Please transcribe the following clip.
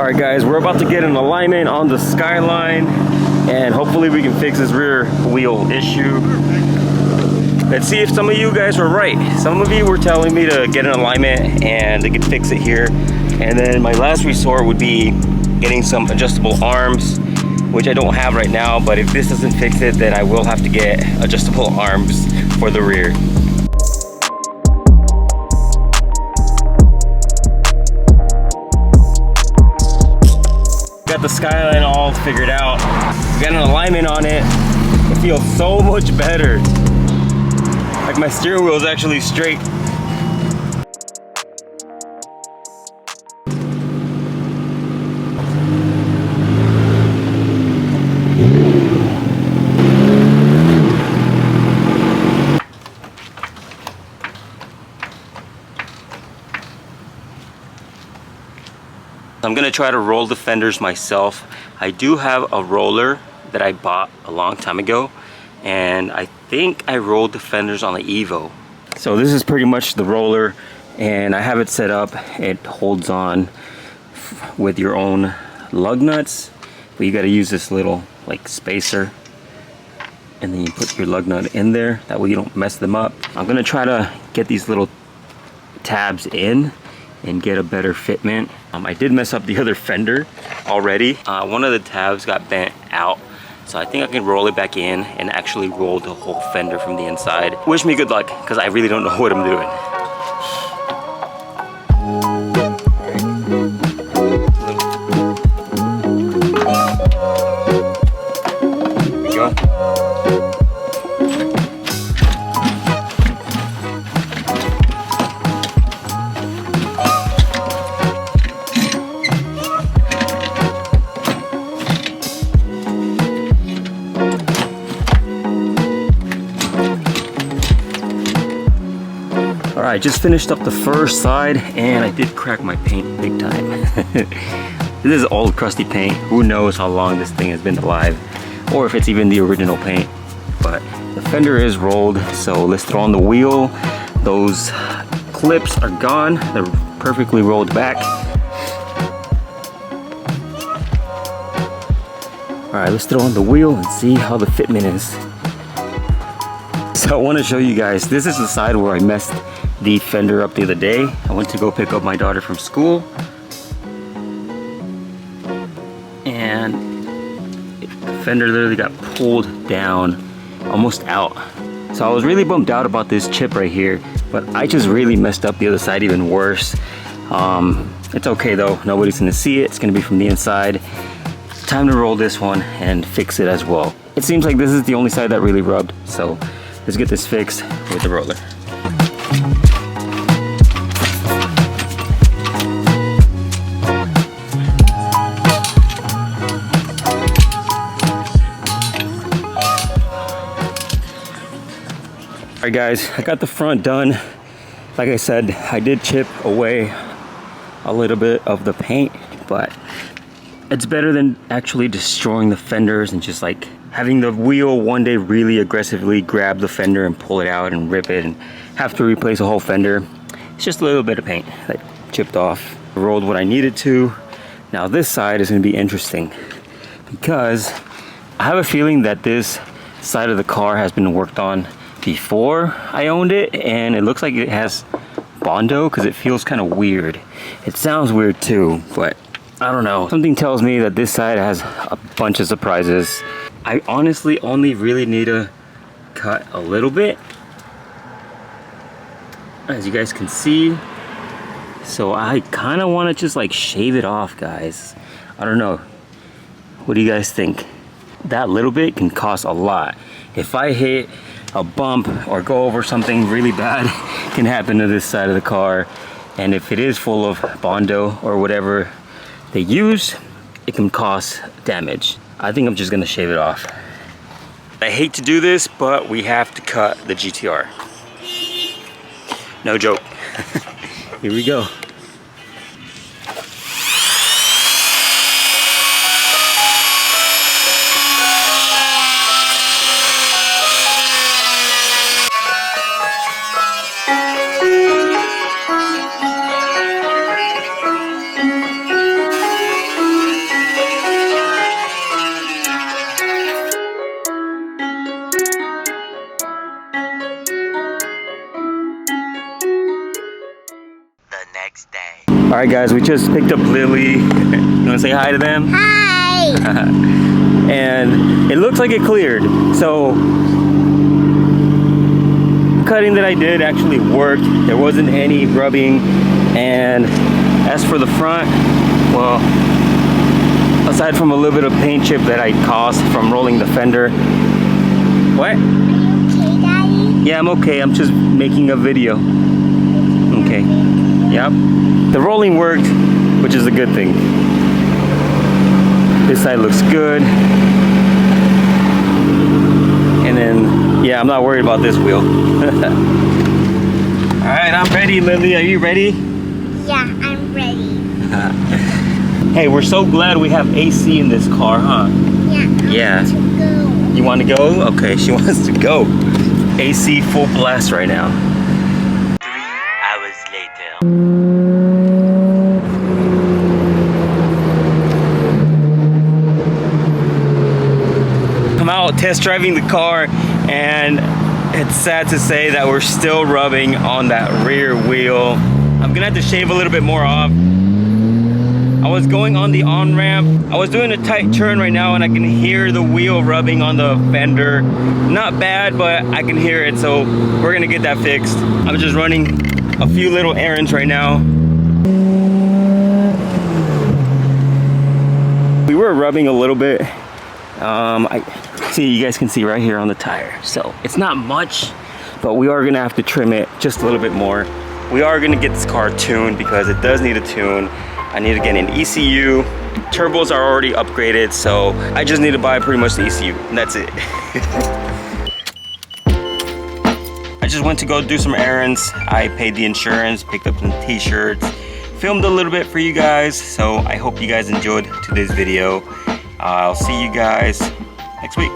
Alright guys, we're about to get an alignment on the Skyline and hopefully we can fix this rear wheel issue. Let's see if some of you guys were right. Some of you were telling me to get an alignment and they could fix it here. And then my last resort would be getting some adjustable arms, which I don't have right now, but if this doesn't fix it, then I will have to get adjustable arms for the rear. Got the Skyline all figured out. Got an alignment on it. It feels so much better. Like my steering wheel is actually straight. I'm gonna try to roll the fenders myself. I do have a roller that I bought a long time ago, and I think I rolled the fenders on the Evo. So this is pretty much the roller, and I have it set up. It holds on with your own lug nuts, but you gotta use this little like spacer, and then you put your lug nut in there. That way you don't mess them up. I'm gonna try to get these little tabs in and get a better fitment. I did mess up the other fender already. One of the tabs got bent out, so I think I can roll it back in and actually roll the whole fender from the inside. Wish me good luck, because I really don't know what I'm doing. There we go. I just finished up the first side and I did crack my paint big time. This is old crusty paint. Who knows how long this thing has been alive or if it's even the original paint. But the fender is rolled, so let's throw on the wheel. Those clips are gone. They're perfectly rolled back. Alright, let's throw on the wheel and see how the fitment is. So I want to show you guys, this is the side where I messed the fender up the other day. I went to go pick up my daughter from school, and the fender literally got pulled down, almost out. So I was really bummed out about this chip right here, but I just really messed up the other side even worse. It's okay though, nobody's gonna see it. It's gonna be from the inside. Time to roll this one and fix it as well. It seems like this is the only side that really rubbed, so let's get this fixed with the roller. Alright guys, I got the front done. Like I said, I did chip away a little bit of the paint, but it's better than actually destroying the fenders and just like having the wheel one day really aggressively grab the fender and pull it out and rip it and have to replace a whole fender. It's just a little bit of paint that chipped off. I rolled what I needed to. Now this side is going to be interesting because I have a feeling that this side of the car has been worked on before I owned it, and it looks like it has Bondo because it feels kind of weird. It sounds weird too, but I don't know. Something tells me that this side has a bunch of surprises. I honestly only really need to cut a little bit, as you guys can see. So I kind of want to just like shave it off, guys. I don't know. What do you guys think? That little bit can cost a lot. If I hit a bump or go over something really bad, can happen to this side of the car. And if it is full of Bondo or whatever they use, it can cause damage. I think I'm just gonna shave it off. I hate to do this, but we have to cut the GTR. No joke. Here we go. Alright guys, we just picked up Lily. You wanna say hi to them? Hi! And it looks like it cleared. So cutting that I did actually worked. There wasn't any rubbing. And as for the front, well, aside from a little bit of paint chip that I caused from rolling the fender. What? Are you okay, Daddy? Yeah, I'm okay. I'm just making a video. Okay. Yep. The rolling worked, which is a good thing. This side looks good. And then, yeah, I'm not worried about this wheel. Alright, I'm ready, Lily. Are you ready? Yeah, I'm ready. Hey, we're so glad we have AC in this car, huh? Yeah, I want to go. You want to go? Okay, she wants to go. AC full blast right now. 3 hours later. I'm out test driving the car, and it's sad to say that we're still rubbing on that rear wheel. I'm gonna have to shave a little bit more off. I was going on the on-ramp. I was doing a tight turn right now, and I can hear the wheel rubbing on the fender. Not bad, but I can hear it, so we're gonna get that fixed. I'm just running a few little errands right now. We were rubbing a little bit. I see, you guys can see right here on the tire. So it's not much, but we are gonna have to trim it just a little bit more. We are gonna get this car tuned because it does need a tune. I need to get an ECU. Turbos are already upgraded, so I just need to buy pretty much the ECU, and that's it. I just went to go do some errands. I paid the insurance, picked up some t-shirts, filmed a little bit for you guys, so I hope you guys enjoyed today's video. I'll see you guys next week.